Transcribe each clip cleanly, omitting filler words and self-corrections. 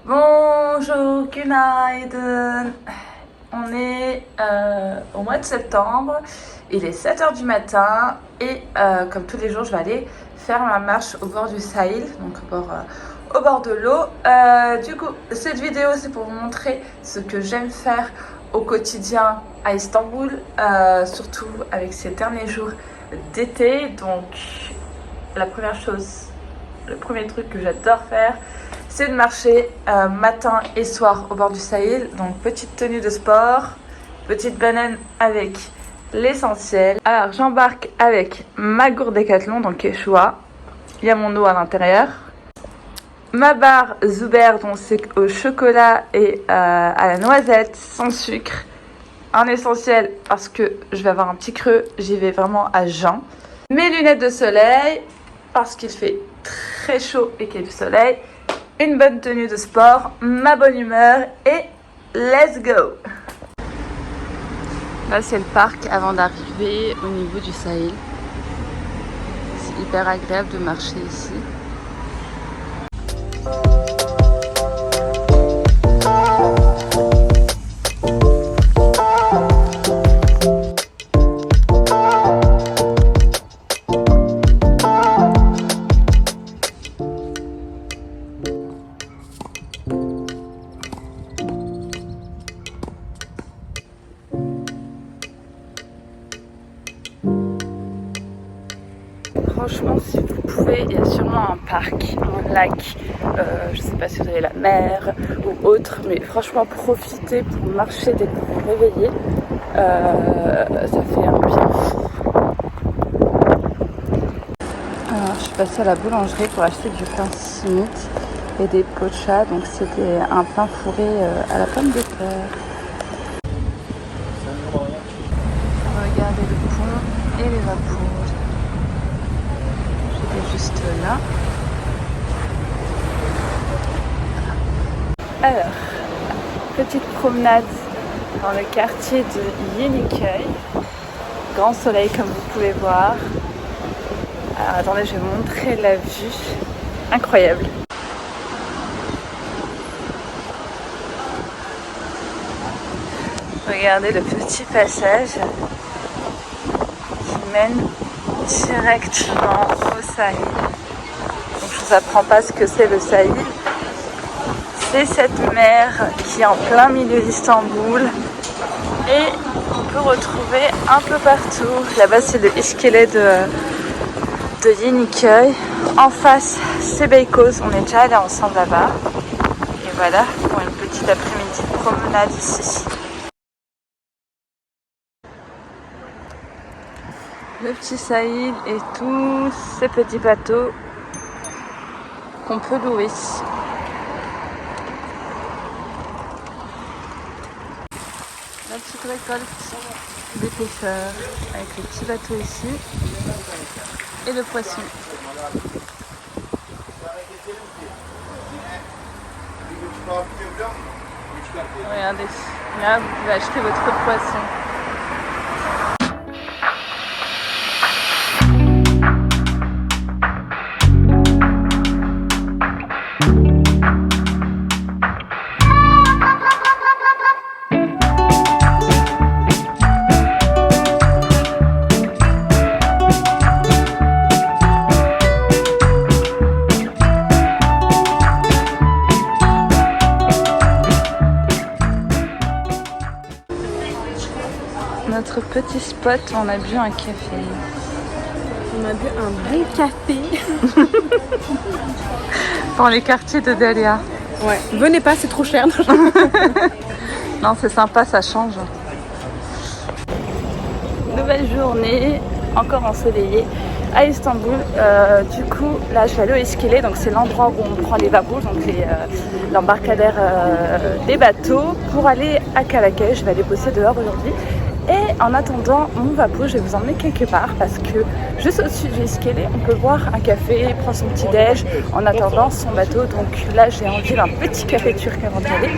Bonjour, günaydın. On est au mois de septembre, il est 7h du matin et comme tous les jours je vais aller faire ma marche au bord du Sahil, donc au bord de l'eau. Du coup cette vidéo c'est pour vous montrer ce que j'aime faire au quotidien à Istanbul, surtout avec ces derniers jours d'été. Donc la première chose, le premier truc que j'adore faire, c'est de marcher matin et soir au bord du Sahil. Donc petite tenue de sport, petite banane avec l'essentiel. Alors j'embarque avec ma gourde Decathlon, donc Quechua. Il y a mon eau à l'intérieur. Ma barre Zuber, donc c'est au chocolat et à la noisette, sans sucre. Un essentiel parce que je vais avoir un petit creux, j'y vais vraiment à jeun. Mes lunettes de soleil parce qu'il fait très chaud et qu'il y a du soleil. Une bonne tenue de sport, ma bonne humeur et let's go! Là c'est le parc avant d'arriver au niveau du Sahil. C'est hyper agréable de marcher ici. Franchement, si vous pouvez, il y a sûrement un parc, un lac, je sais pas si vous avez la mer ou autre, mais franchement profitez pour marcher dès que vous vous réveillez, ça fait un bien fou. Alors je suis passée à la boulangerie pour acheter du pain simit et des pochas, donc c'était un pain fourré à la pomme de terre. Regardez le pont et les vapeurs. Juste là. Alors, petite promenade dans le quartier de Yeniköy. Grand soleil comme vous pouvez voir. Alors attendez, je vais vous montrer la vue. Incroyable. Regardez le petit passage qui mène directement au Sahil. Donc je vous apprends pas ce que c'est le Sahil. C'est cette mer qui est en plein milieu d'Istanbul et on peut retrouver un peu partout. Là-bas c'est le Iskele de Yeniköy. En face c'est Beykoz. On est déjà allés ensemble là-bas. Et voilà pour une petite après-midi de promenade ici. Le petit Sahil et tous ces petits bateaux qu'on peut louer. La petite récolte des pêcheurs avec les petits bateaux ici et le poisson. Regardez, là vous pouvez acheter votre poisson. Notre petit spot, on a bu un café. On a bu un bon café. Dans les quartiers de Dalia. Ouais, venez pas, c'est trop cher. Non, c'est sympa, ça change. Nouvelle journée, encore ensoleillée à Istanbul. Du coup, là, je vais aller au Iskele, donc c'est l'endroit où on prend les vapeurs, donc l'embarcadère des bateaux, pour aller à Calacaille. Je vais aller bosser dehors aujourd'hui. Et en attendant mon vapo, je vais vous emmener quelque part parce que juste au-dessus du Iskele, on peut boire un café, prendre son petit déj en attendant son bateau. Donc là, j'ai envie d'un petit café turc avant d'y aller.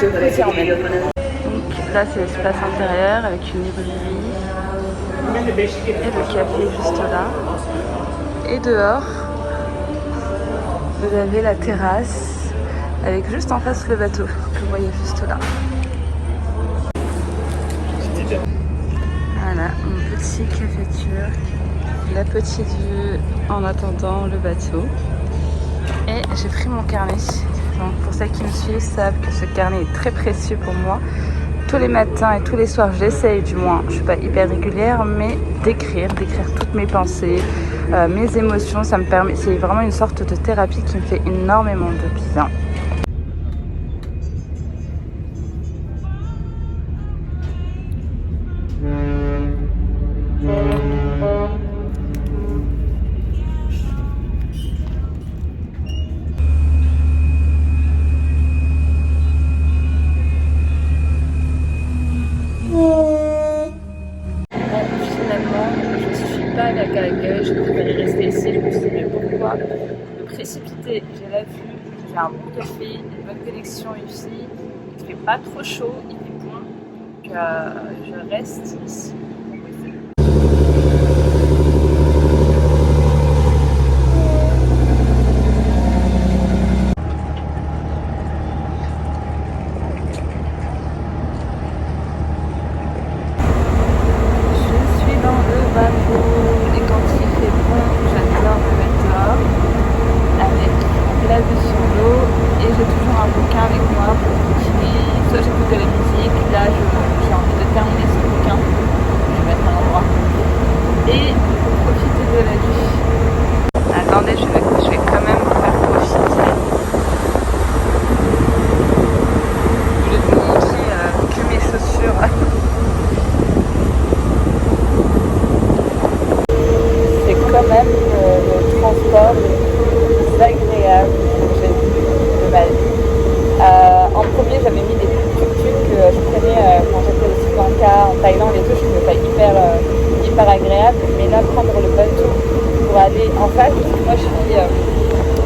Je vous y emmène. Donc là, c'est l'espace intérieur avec une librairie et le café juste là. Et dehors, vous avez la terrasse avec juste en face le bateau que vous voyez juste là. Voilà, mon petit café turc, la petite vue en attendant le bateau. Et j'ai pris mon carnet. Donc pour celles qui me suivent savent que ce carnet est très précieux pour moi. Tous les matins et tous les soirs, j'essaye, du moins, je ne suis pas hyper régulière, mais d'écrire toutes mes pensées, mes émotions. Ça me permet, c'est vraiment une sorte de thérapie qui me fait énormément de bien. Je préférais rester ici, je me suis dit mais pourquoi me précipiter? J'ai la vue, j'ai un bon café, une bonne connexion ici, il ne fait pas trop chaud, il est bon, donc je reste ici.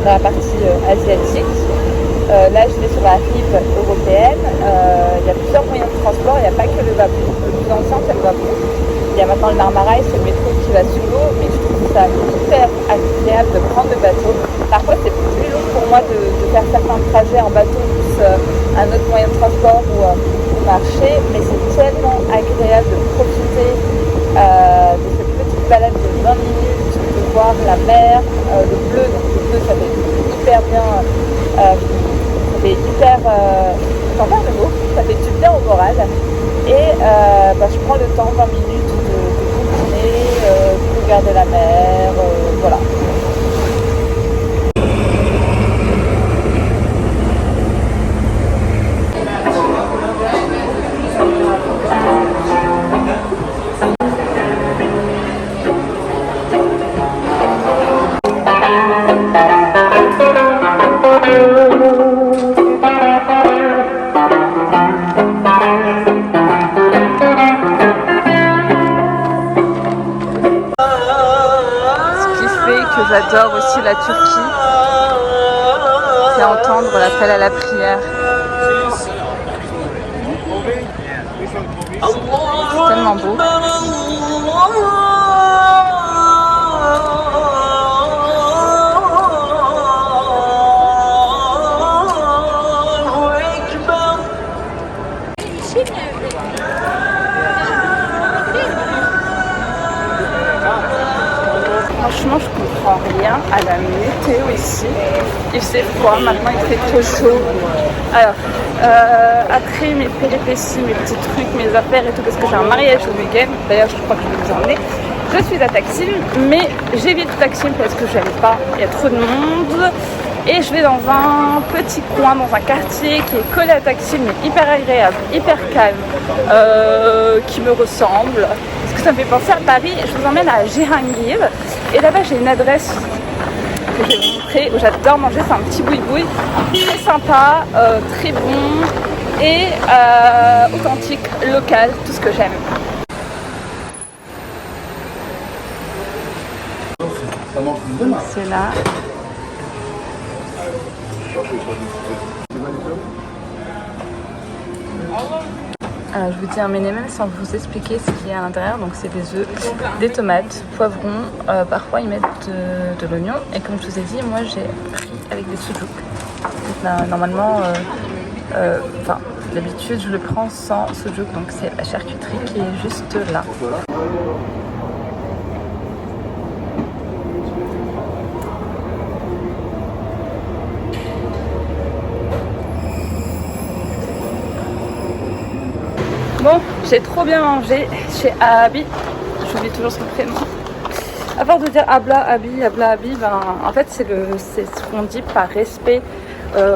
Dans la partie asiatique. Là, je vais sur la rive européenne. Il y a plusieurs moyens de transport. Il n'y a pas que le Vapor. Le plus ancien, c'est le Vapor. Il y a maintenant le Marmarais, c'est le métro qui va sous l'eau. Mais je trouve ça super agréable de prendre le bateau. Parfois, c'est plus long pour moi de faire certains trajets en bateau plus un autre moyen de transport ou marcher. Mais c'est tellement agréable de profiter de cette petite balade de 20 minutes, de voir la mer, le bleu. Donc le bleu, ça fait hyper bien, ça fait hyper, j'en parle le mot, ça fait du bien au moral. Et je prends le temps, 20 minutes, de tourner, de regarder la mer, voilà. J'adore aussi la Turquie, c'est entendre l'appel à la prière. C'est tellement beau. Franchement, je comprends rien à la météo ici. Il fait froid, maintenant il fait trop chaud. Alors, après mes péripéties, mes petits trucs, mes affaires et tout, parce que j'ai un mariage au week-end, d'ailleurs je crois que je vais vous emmener, je suis à Taksim, mais j'évite Taksim parce que j'aime pas, il y a trop de monde. Et je vais dans un petit coin, dans un quartier qui est collé à Taksim, mais hyper agréable, hyper calme, qui me ressemble. Parce que ça me fait penser à Paris. Je vous emmène à Cihangir. Et là-bas, j'ai une adresse que je vais vous montrer où j'adore manger. C'est un petit boui-boui très sympa, très bon et authentique, local, tout ce que j'aime. C'est là. Alors, je vous dis un ménémem sans vous expliquer ce qu'il y a à l'intérieur. Donc c'est des œufs, des tomates, poivrons, parfois ils mettent de l'oignon. Et comme je vous ai dit, moi j'ai pris avec des soujouk. Normalement, d'habitude je le prends sans sujuk, donc c'est la charcuterie qui est juste là. Bon, j'ai trop bien mangé chez Abi, j'oublie toujours son prénom. À part de dire Abla, Abi, en fait c'est ce qu'on dit par respect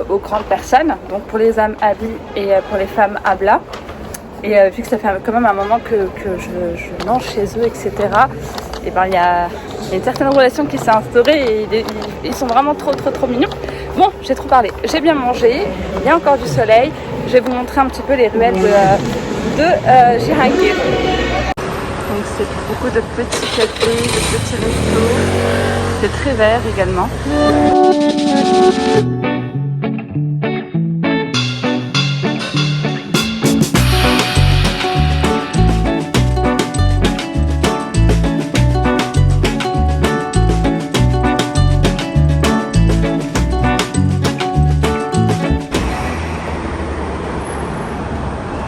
aux grandes personnes, donc pour les hommes Abi et pour les femmes Abla. Et vu que ça fait quand même un moment que je mange chez eux, etc., et ben il y a une certaine relation qui s'est instaurée et ils sont vraiment trop mignons. Bon, j'ai trop parlé, j'ai bien mangé, il y a encore du soleil, je vais vous montrer un petit peu les ruelles de Jihangir. Donc c'est beaucoup de petits cafés, de petits restos, c'est très vert également.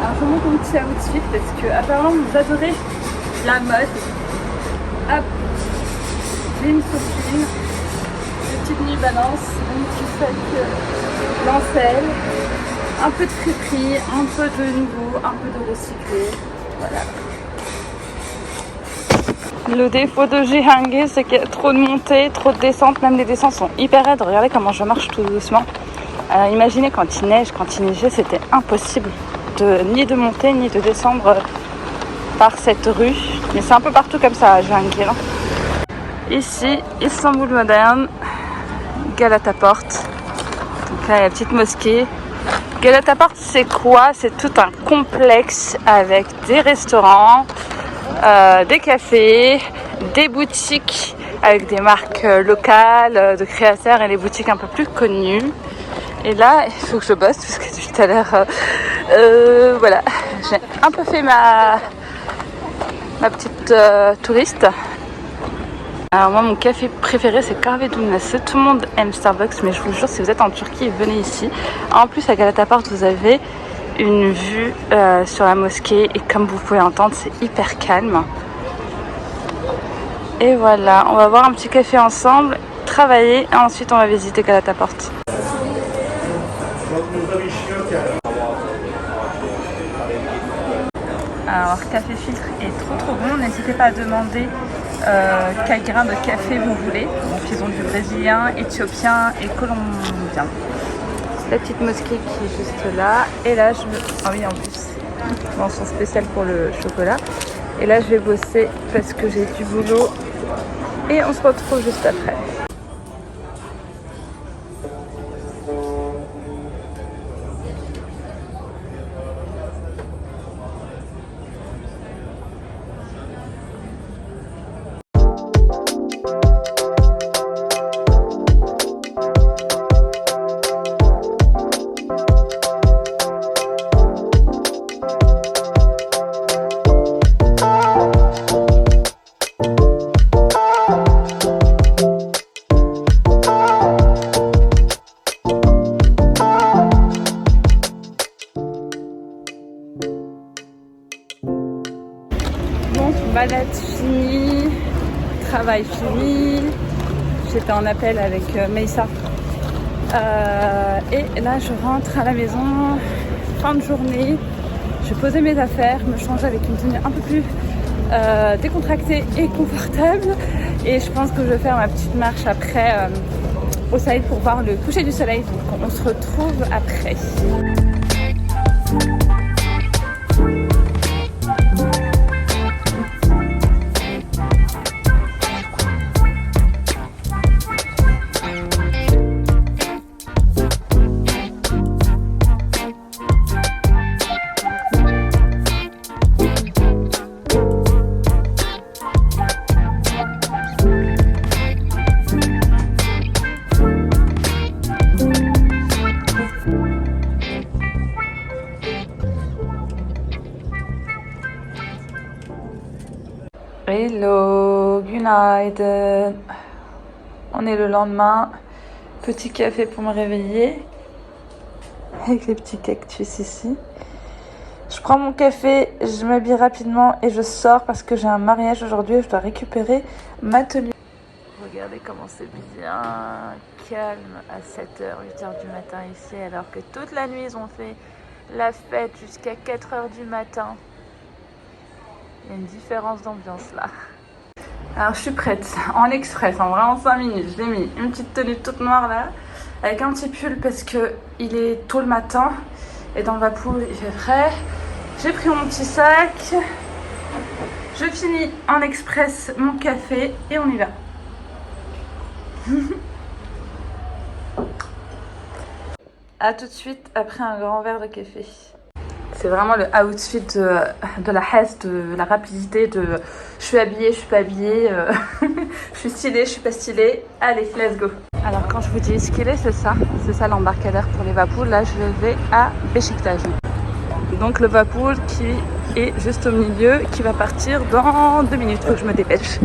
Alors je monte mon petit outfit parce que apparemment vous adorez la mode. Hop, jeans copine, une petite New Balance, une petite sac lancelle, un peu de friperie, un peu de nouveau, un peu de recyclé. Voilà. Le défaut de Jihangir, c'est qu'il y a trop de montées, trop de descentes, même les descentes sont hyper raides. Regardez comment je marche tout doucement. Alors imaginez quand il neige, quand il neigeait, c'était impossible ni de monter ni de descendre par cette rue, mais c'est un peu partout comme ça à Jihangir. Ici, Istanbul moderne, Galataport. Donc là, il y a la petite mosquée. Galataport, c'est quoi? C'est tout un complexe avec des restaurants, des cafés, des boutiques avec des marques locales, de créateurs et les boutiques un peu plus connues. Et là, il faut que je bosse parce que depuis tout à l'heure, voilà, j'ai un peu fait ma petite touriste. Alors moi mon café préféré c'est Kahve Dünyası. Tout le monde aime Starbucks, mais je vous jure si vous êtes en Turquie venez ici. En plus à Galataport vous avez une vue sur la mosquée et comme vous pouvez entendre c'est hyper calme. Et voilà, on va boire un petit café ensemble, travailler et ensuite on va visiter Galataport. Alors café filtre est trop bon, n'hésitez pas à demander quel grain de café vous voulez. Donc ils ont du brésilien, éthiopien et colombien. La petite mosquée qui est juste là. Et là ah oui en plus, mention spéciale pour le chocolat. Et là je vais bosser parce que j'ai du boulot. Et on se retrouve juste après. Balade finie, travail fini, j'étais en appel avec Meissa et là je rentre à la maison, fin de journée, je vais poser mes affaires, me changer avec une tenue un peu plus décontractée et confortable et je pense que je vais faire ma petite marche après au Saïd pour voir le coucher du soleil, donc on se retrouve après. Hello, günaydın. On est le lendemain. Petit café pour me réveiller. avec les petits cactus ici. Je prends mon café, je m'habille rapidement et je sors parce que j'ai un mariage aujourd'hui et je dois récupérer ma tenue. Regardez comment c'est bien calme à 7h, 8h du matin ici, alors que toute la nuit ils ont fait la fête jusqu'à 4h du matin. Il y a une différence d'ambiance là. Alors je suis prête, en express, en vraiment 5 minutes. J'ai mis une petite tenue toute noire là, avec un petit pull parce que il est tôt le matin et dans le Vapoul il fait frais. J'ai pris mon petit sac, je finis en express mon café et on y va. A tout de suite après un grand verre de café. C'est vraiment le outfit de la haste, de la rapidité, de je suis habillée, je suis pas habillée, je suis stylée, je suis pas stylée. Allez, let's go. Alors quand je vous dis ce qu'il est, c'est ça l'embarcadère pour les Vapouls. Là, je vais à Beşiktaş. Donc le Vapoul qui est juste au milieu, qui va partir dans 2 minutes. Faut que je me dépêche.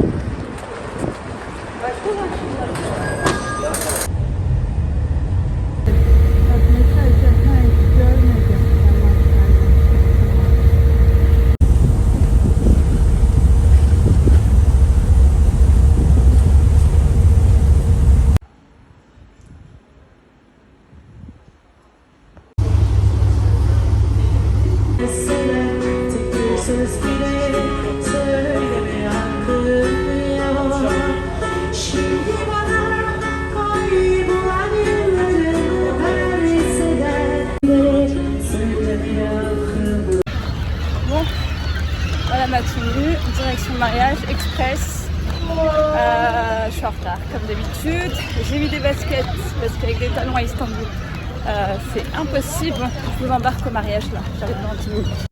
Voilà ma tenue, direction mariage, express. Je suis en retard comme d'habitude. J'ai mis des baskets parce qu'avec des talons à Istanbul, c'est impossible. Je vous embarque au mariage là, j'arrive dans 10 minutes.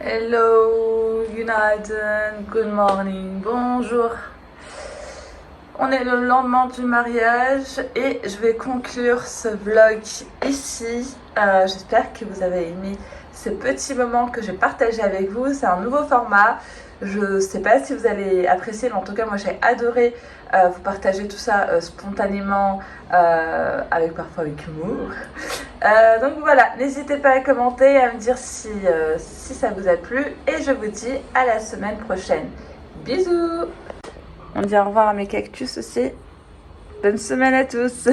Hello, günaydın, good morning, bonjour. On est le lendemain du mariage et je vais conclure ce vlog ici. J'espère que vous avez aimé ce petit moment que j'ai partagé avec vous. C'est un nouveau format. Je sais pas si vous allez apprécier, mais en tout cas moi j'ai adoré vous partager tout ça spontanément, avec parfois avec humour. Donc voilà, n'hésitez pas à commenter, à me dire si ça vous a plu et je vous dis à la semaine prochaine. Bisous. On dit au revoir à mes cactus aussi. Bonne semaine à tous.